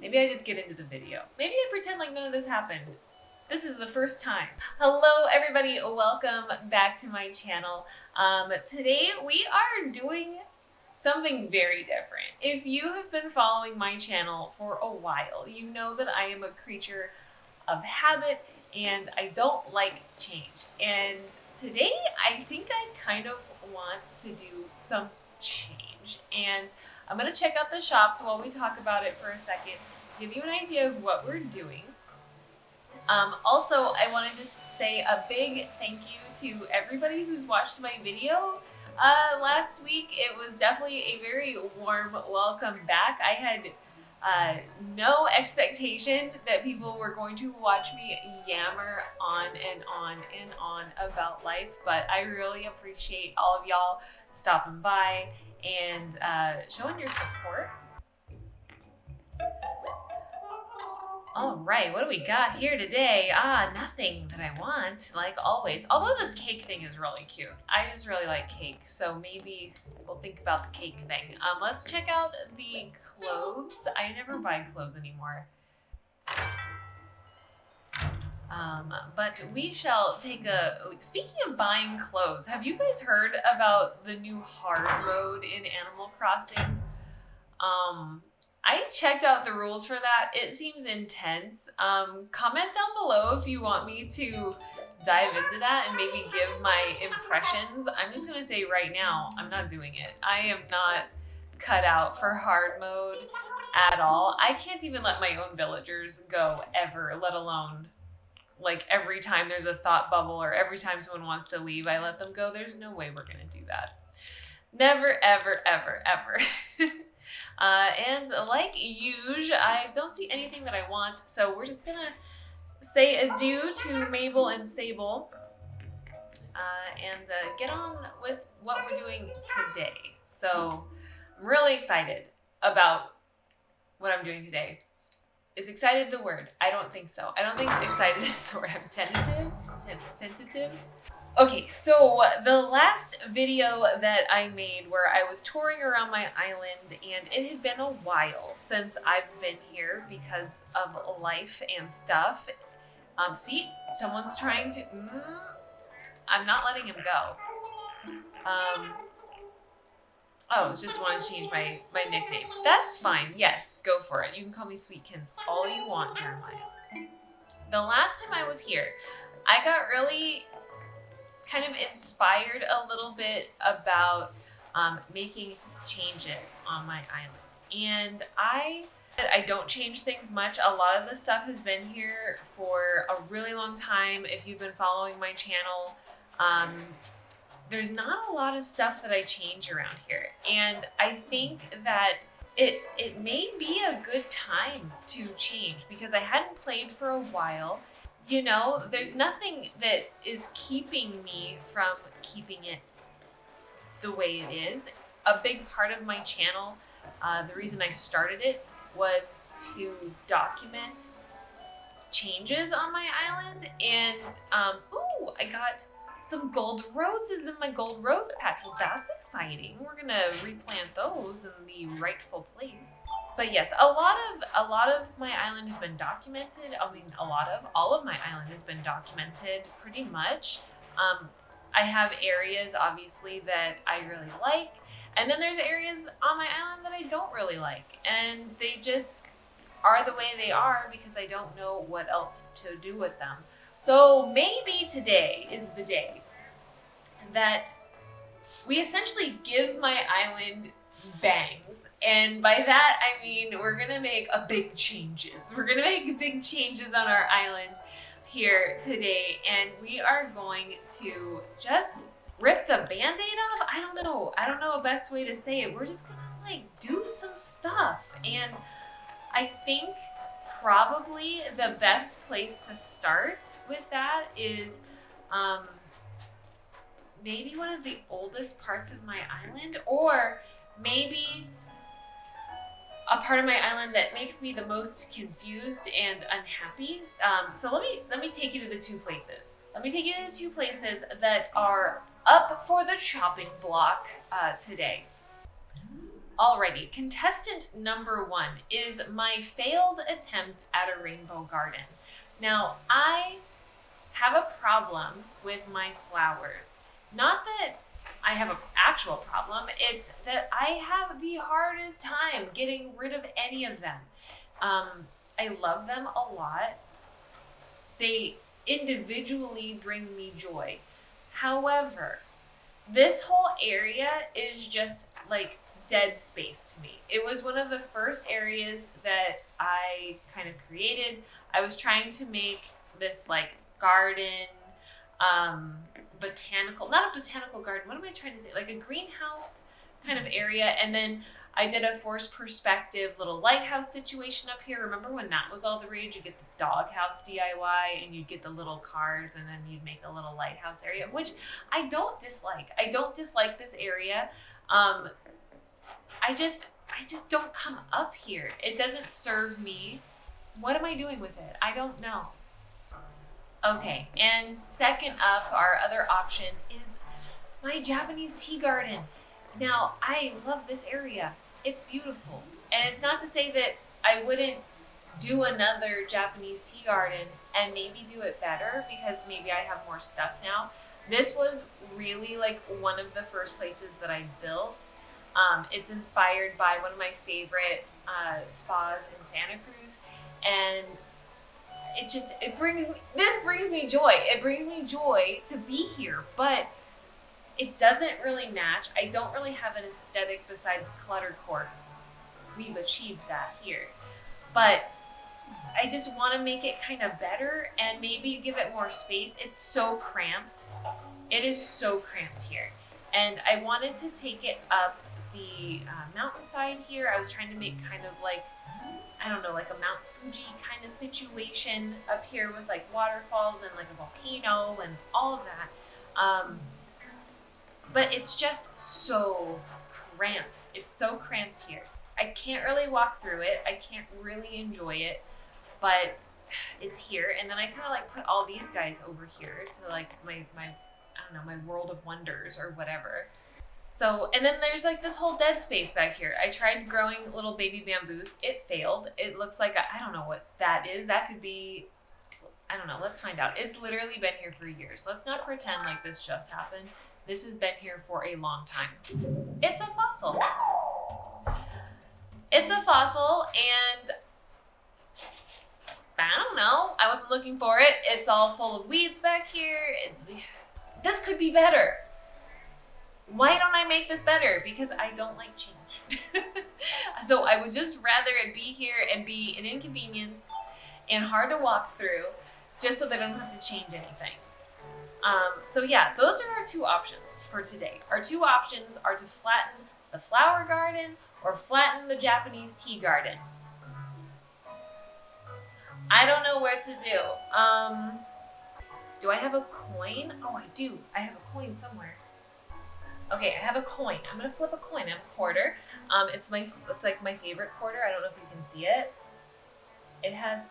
Maybe I just get into the video. Maybe I pretend like none of this happened. This is the first time. Hello everybody, welcome back to my channel. Today we are doing something very different. If you have been following my channel for a while, you know that I am a creature of habit and I don't like change. And today I think I kind of want to do some change. And I'm gonna check out the shops while we talk about it for a second, give you an idea of what we're doing. Also, I wanted to say a big thank you to everybody who's watched my video last week. It was definitely a very warm welcome back. I had no expectation that people were going to watch me yammer on and on and on about life, but I really appreciate all of y'all stopping by and showing your support. All right, what do we got here today? Nothing that I want, like always. Although this cake thing is really cute. I just really like cake, so maybe we'll think about the cake thing. Let's check out the clothes. I never buy clothes anymore. But we shall take a... Speaking of buying clothes, have you guys heard about the new hard mode in Animal Crossing? I checked out the rules for that. It seems intense. Comment down below if you want me to dive into that and maybe give my impressions. I'm just gonna say right now, I'm not doing it. I am not cut out for hard mode at all. I can't even let my own villagers go ever, let alone like every time there's a thought bubble or every time someone wants to leave, I let them go. There's no way we're gonna do that. Never, ever, ever, ever. And like usual, I don't see anything that I want, so we're just gonna say adieu to Mabel and Sable and get on with what we're doing today. So I'm really excited about what I'm doing today. Is excited the word? I don't think so. I don't think excited is the word. I'm tentative. Tentative. Okay, so the last video that I made where I was touring around my island, and it had been a while since I've been here because of life and stuff. See, someone's trying to... I'm not letting him go. Oh, just want to change my nickname. That's fine. Yes, go for it. You can call me Sweetkins all you want, Jeremiah. The last time I was here, I got really kind of inspired a little bit about making changes on my island. And I don't change things much. A lot of the stuff has been here for a really long time. If you've been following my channel, there's not a lot of stuff that I change around here. And I think that it may be a good time to change because I hadn't played for a while. You know, there's nothing that is keeping me from keeping it the way it is. A big part of my channel, the reason I started it was to document changes on my island. And, ooh, I got some gold roses in my gold rose patch. Well, that's exciting. We're gonna replant those in the rightful place. But yes, a lot of my island has been documented. I mean, all of my island has been documented pretty much. I have areas obviously that I really like, and then there's areas on my island that I don't really like, and they just are the way they are because I don't know what else to do with them. So maybe today is the day that we essentially give my island bangs, and by that I mean we're gonna make big changes. We're gonna make big changes on our island here today, and we are going to just rip the band-aid off. I don't know a best way to say it. We're just gonna like do some stuff, and I think probably the best place to start with that is maybe one of the oldest parts of my island, or maybe a part of my island that makes me the most confused and unhappy. So let me take you to the two places. Let me take you to the two places that are up for the chopping block today. Alrighty, contestant number 1 is my failed attempt at a rainbow garden. Now, I have a problem with my flowers. Not that I have an actual problem, it's that I have the hardest time getting rid of any of them. I love them a lot. They individually bring me joy. However, this whole area is just like dead space to me. It was one of the first areas that I kind of created. I was trying to make this like garden, botanical, not a botanical garden, what am I trying to say? Like a greenhouse kind of area. And then I did a forced perspective little lighthouse situation up here. Remember when that was all the rage? You get the doghouse DIY and you'd get the little cars and then you'd make a little lighthouse area, which I don't dislike. I don't dislike this area. I just don't come up here. It doesn't serve me. What am I doing with it? I don't know. Okay, and second up, our other option is my Japanese tea garden. Now, I love this area. It's beautiful. And it's not to say that I wouldn't do another Japanese tea garden and maybe do it better because maybe I have more stuff now. This was really like one of the first places that I built. It's inspired by one of my favorite spas in Santa Cruz, and this brings me joy. It brings me joy to be here, but it doesn't really match. I don't really have an aesthetic besides cluttercore. We've achieved that here, but I just want to make it kind of better and maybe give it more space. It's so cramped. It is so cramped here, and I wanted to take it up the mountainside here. I was trying to make kind of like, I don't know, like a Mount Fuji kind of situation up here with like waterfalls and like a volcano and all of that. But it's just so cramped. It's so cramped here. I can't really walk through it. I can't really enjoy it, but it's here. And then I kind of like put all these guys over here to like my I don't know, my world of wonders or whatever. So, and then there's like this whole dead space back here. I tried growing little baby bamboos. It failed. It looks like, I don't know what that is. That could be, I don't know. Let's find out. It's literally been here for years. Let's not pretend like this just happened. This has been here for a long time. It's a fossil. It's a fossil, and I don't know. I wasn't looking for it. It's all full of weeds back here. This could be better. Why don't I make this better? Because I don't like change. So I would just rather it be here and be an inconvenience and hard to walk through just so that I don't have to change anything. So yeah, those are our two options for today. Our two options are to flatten the flower garden or flatten the Japanese tea garden. I don't know what to do. Do I have a coin? Oh, I do. I have a coin somewhere. Okay, I have a coin. I'm gonna flip a coin. I have a quarter. It's like my favorite quarter. I don't know if you can see it. It has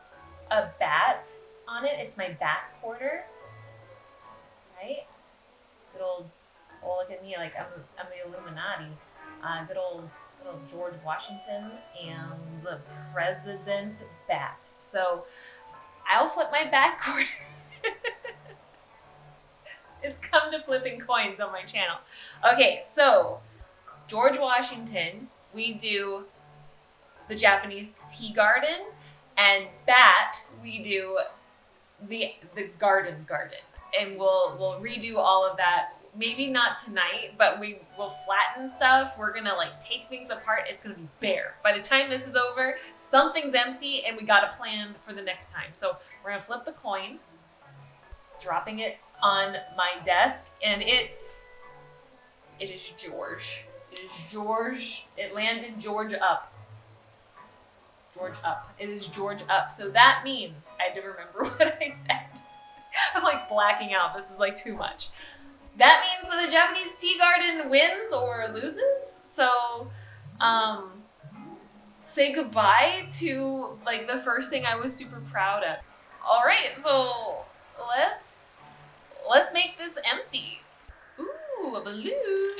a bat on it. It's my bat quarter. Right? Good old. Oh, look at me! Like I'm the Illuminati. Good old George Washington and the President bat. So I'll flip my bat quarter. It's come to flipping coins on my channel. Okay, so George Washington, we do the Japanese tea garden, and bat, we do the garden. And we'll redo all of that. Maybe not tonight, but we will flatten stuff. We're gonna like take things apart. It's gonna be bare. By the time this is over, something's empty and we got a plan for the next time. So we're gonna flip the coin, dropping it on my desk, and it is George. It is George. It landed George up. George up. It is George up. So that means I had to remember what I said. I'm like blacking out. This is like too much. That means that the Japanese tea garden wins or loses. So, say goodbye to like the first thing I was super proud of. All right, so let's make this empty. Ooh, a balloon.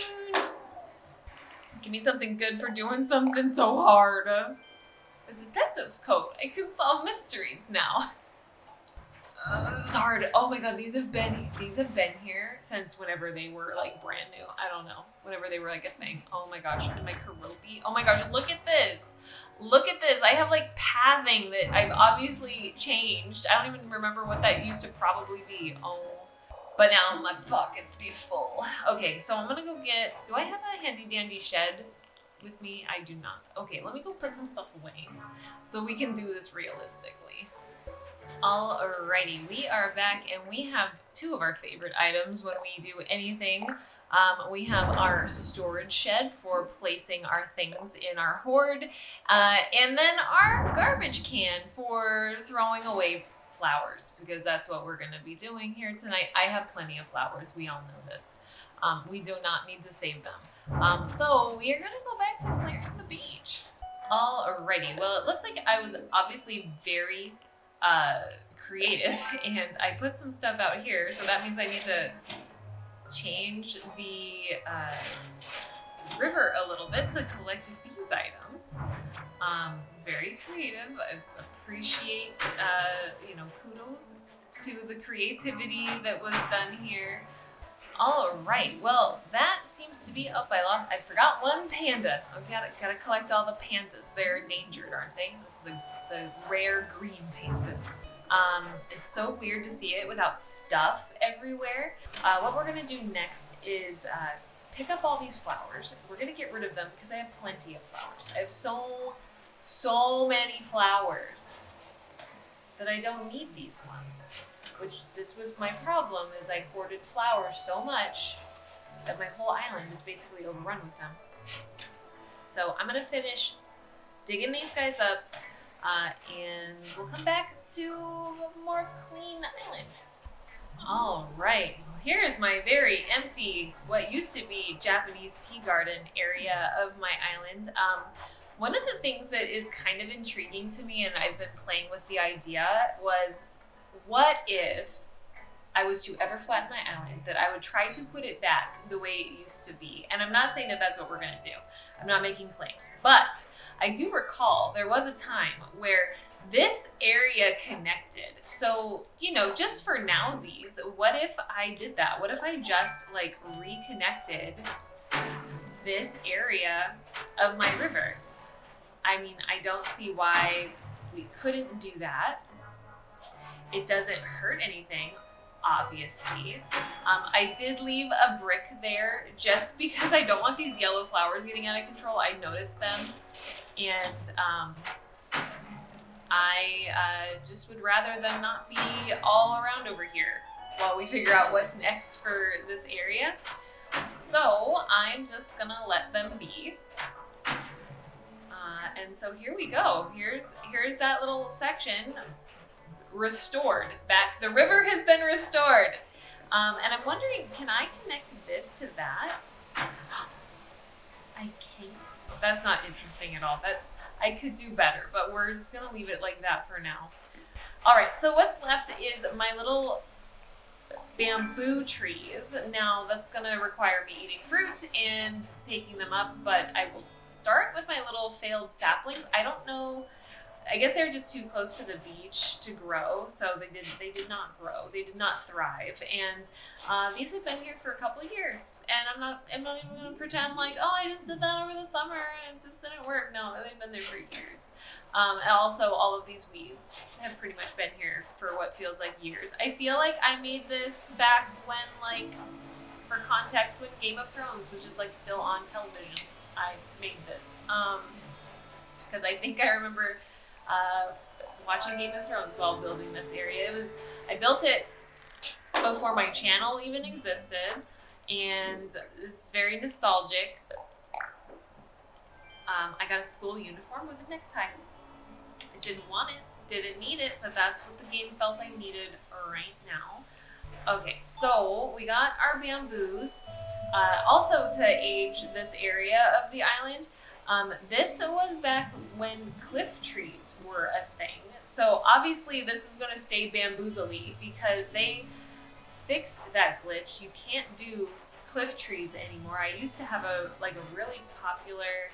Give me something good for doing something so hard. A detective's coat. I can solve mysteries now. It's hard. Oh my god, these have been here since whenever they were like brand new. I don't know. Whenever they were like a thing. Oh my gosh, and my Karopi. Oh my gosh, look at this. Look at this. I have like pathing that I've obviously changed. I don't even remember what that used to probably be. Oh. But now my pockets be full. Okay, so I'm gonna go get, do I have a handy dandy shed with me? I do not. Okay, let me go put some stuff away so we can do this realistically. Alrighty, we are back and we have two of our favorite items when we do anything. We have our storage shed for placing our things in our hoard, and then our garbage can for throwing away flowers, because that's what we're going to be doing here tonight. I have plenty of flowers, we all know this. We do not need to save them. So we are going to go back to clearing the beach. Alrighty, well it looks like I was obviously very creative and I put some stuff out here, so that means I need to change the river a little bit to collect these items. Very creative. I appreciate, kudos to the creativity that was done here. All right, well, that seems to be up. I forgot one panda. I gotta collect all the pandas. They're endangered, aren't they? This is the rare green panda. It's so weird to see it without stuff everywhere. What we're gonna do next is pick up all these flowers. We're gonna get rid of them because I have plenty of flowers. I have so many flowers that I don't need these ones. Which this was my problem, is I hoarded flowers so much that my whole island is basically overrun with them. So I'm gonna finish digging these guys up, and we'll come back to a more clean island. All right, here is my very empty, what used to be Japanese tea garden area of my island. One of the things that is kind of intriguing to me, and I've been playing with the idea, was what if I was to ever flatten my island, that I would try to put it back the way it used to be. And I'm not saying that that's what we're going to do. I'm not making claims. But I do recall there was a time where this area connected. So, just for nowsies, what if I did that? What if I just reconnected this area of my river? I mean, I don't see why we couldn't do that. It doesn't hurt anything, obviously. I did leave a brick there just because I don't want these yellow flowers getting out of control. I noticed them, and I just would rather them not be all around over here while we figure out what's next for this area. So I'm just gonna let them be. And so here we go. Here's that little section. Restored back. The river has been restored. And I'm wondering, can I connect this to that? I can't. That's not interesting at all. That I could do better, but we're just gonna leave it like that for now. All right, so what's left is my little bamboo trees. Now that's gonna require me eating fruit and taking them up, but I will start with my little failed saplings. I don't know, I guess they're just too close to the beach to grow, so they did not grow. They did not thrive, and these have been here for a couple of years. And I'm not even gonna pretend like, oh, I just did that over the summer and it just didn't work. No, they've been there for years. And also, all of these weeds have pretty much been here for what feels like years. I feel like I made this back when, for context, when Game of Thrones was just still on television. I made this because I think I remember watching Game of Thrones while building this area. I built it before my channel even existed, and it's very nostalgic. I got a school uniform with a necktie. I didn't want it, didn't need it, but that's what the game felt I needed right now. Okay, so we got our bamboos. Also to age this area of the island, this was back when cliff trees were a thing. So obviously this is going to stay bamboozly because they fixed that glitch. You can't do cliff trees anymore. I used to have a really popular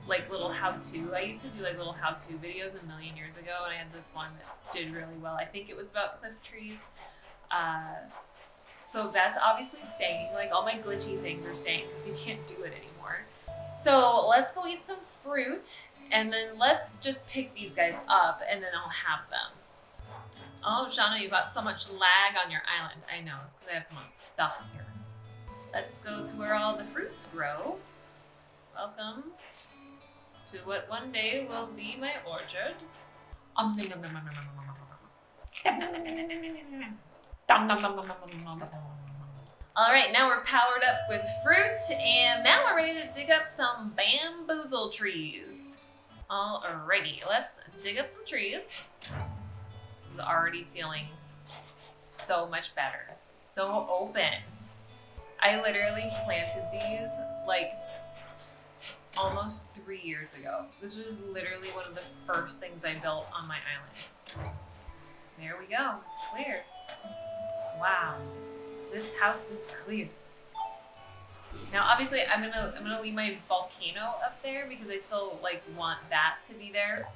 like little how-to. I used to do like little how-to videos a million years ago, and I had this one that did really well. I think it was about cliff trees. So that's obviously staying. Like all my glitchy things are staying because you can't do it anymore. So let's go eat some fruit, and then let's just pick these guys up, and then I'll have them. Oh, Shauna, you got so much lag on your island. I know, it's because I have so much stuff here. Let's go to where all the fruits grow. Welcome to what one day will be my orchard. Alright, now we're powered up with fruit, and now we're ready to dig up some bamboozle trees. Alrighty, let's dig up some trees. This is already feeling so much better. So open. I literally planted these like almost 3 years ago. This was literally one of the first things I built on my island. There we go, it's clear. Wow, this house is clear. Now obviously I'm gonna leave my volcano up there because I still like want that to be there.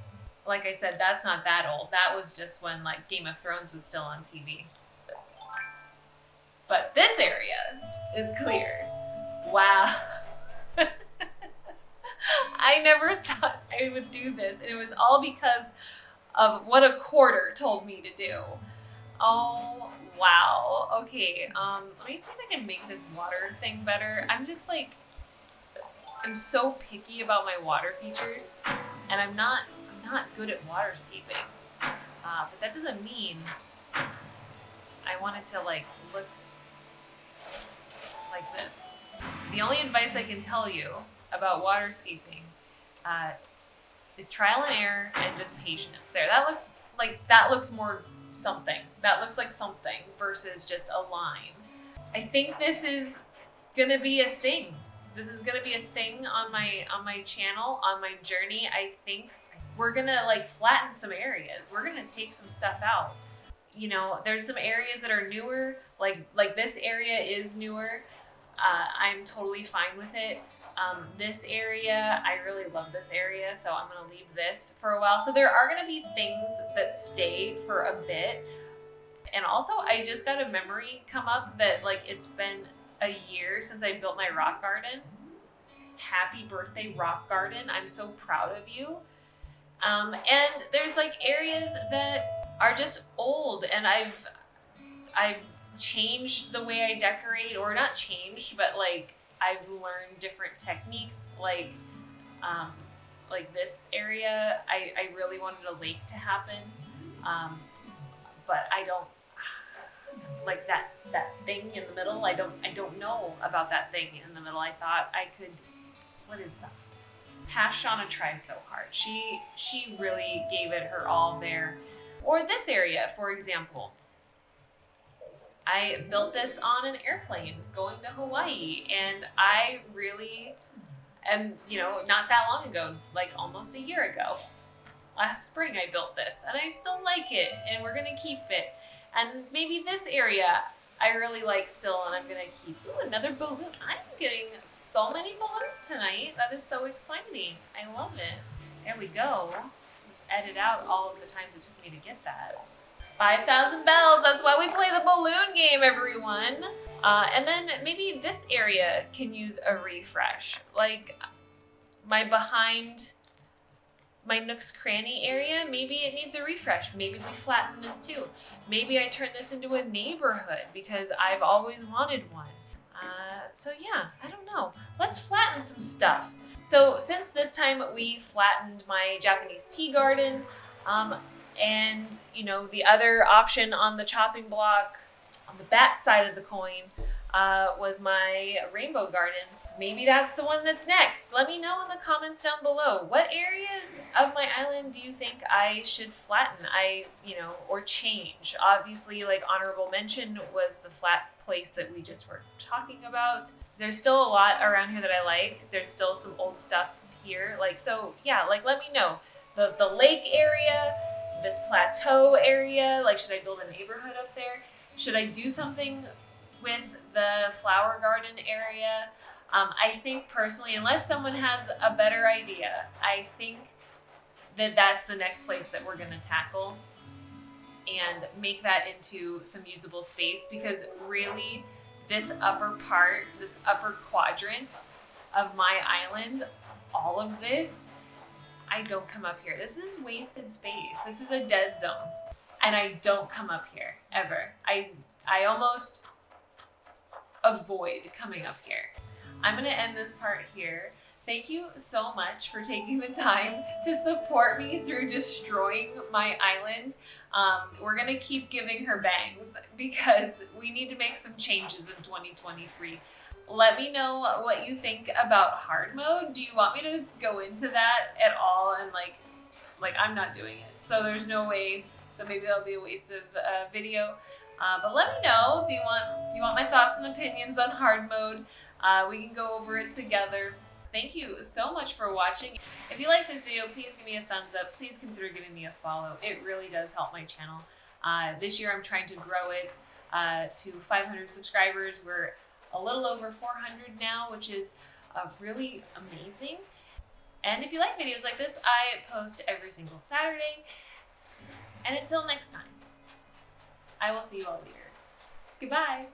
Like I said, that's not that old. That was just when like Game of Thrones was still on TV. But this area is clear. Wow. I never thought I would do this, and it was all because of what a quarter told me to do. Oh, wow. Okay, let me see if I can make this water thing better. I'm so picky about my water features, and I'm not good at waterscaping. But that doesn't mean I want it to like look like this. The only advice I can tell you about waterscaping is trial and error and just patience. There, that looks more something. That looks like something versus just a line. I think this is gonna be a thing. This is gonna be a thing on my channel, on my journey. I think we're gonna like flatten some areas. We're gonna take some stuff out. You know, there's some areas that are newer, like this area is newer. I'm totally fine with it. This area, I really love this area, so I'm gonna leave this for a while. So there are gonna be things that stay for a bit. And also, I just got a memory come up that like it's been a year since I built my rock garden. Happy birthday, rock garden. I'm so proud of you. And there's like areas that are just old, and I've changed the way I decorate, or not changed, but like I've learned different techniques. Like this area, I really wanted a lake to happen, but I don't like that thing in the middle. I don't know about that thing in the middle. I thought I could. What is that? Past Shauna tried so hard. She really gave it her all there. Or this area, for example. I built this on an airplane going to Hawaii, and I really am, not that long ago, like almost a year ago, last spring I built this, and I still like it, and we're gonna keep it. And maybe this area I really like still, and I'm gonna keep. Ooh, another balloon. I'm getting so many balloons tonight. That is so exciting. I love it. There we go. Just edit out all of the times it took me to get that. 5,000 bells, that's why we play the balloon game, everyone. And then maybe this area can use a refresh. Like my Nook's Cranny area, maybe it needs a refresh. Maybe we flatten this too. Maybe I turn this into a neighborhood because I've always wanted one. So yeah, I don't know. Let's flatten some stuff. So since this time we flattened my Japanese tea garden, and the other option on the chopping block on the bat side of the coin was my rainbow garden. Maybe that's the one that's next. Let me know in the comments down below. What areas of my island do you think I should flatten? Or change? Obviously, like honorable mention was the flat place that we just were talking about. There's still a lot around here that I like. There's still some old stuff here. Let me know. The lake area, this plateau area, should I build a neighborhood up there? Should I do something with the flower garden area. I think personally, unless someone has a better idea, I think that that's the next place that we're going to tackle and make that into some usable space, because really this upper part, this upper quadrant of my island, all of this, I don't come up here. This is wasted space. This is a dead zone. And I don't come up here ever. I almost avoid coming up here. I'm gonna end this part here. Thank you so much for taking the time to support me through destroying my island. We're gonna keep giving her bangs because we need to make some changes in 2023. Let me know what you think about hard mode. Do you want me to go into that at all? And like I'm not doing it, so there's no way. So maybe that'll be a waste of video. But let me know. Do you want my thoughts and opinions on hard mode? We can go over it together. Thank you so much for watching. If you like this video, please give me a thumbs up. Please consider giving me a follow. It really does help my channel. This year I'm trying to grow it to 500 subscribers. We're a little over 400 now, which is really amazing. And if you like videos like this, I post every single Saturday. And until next time, I will see you all later. Goodbye.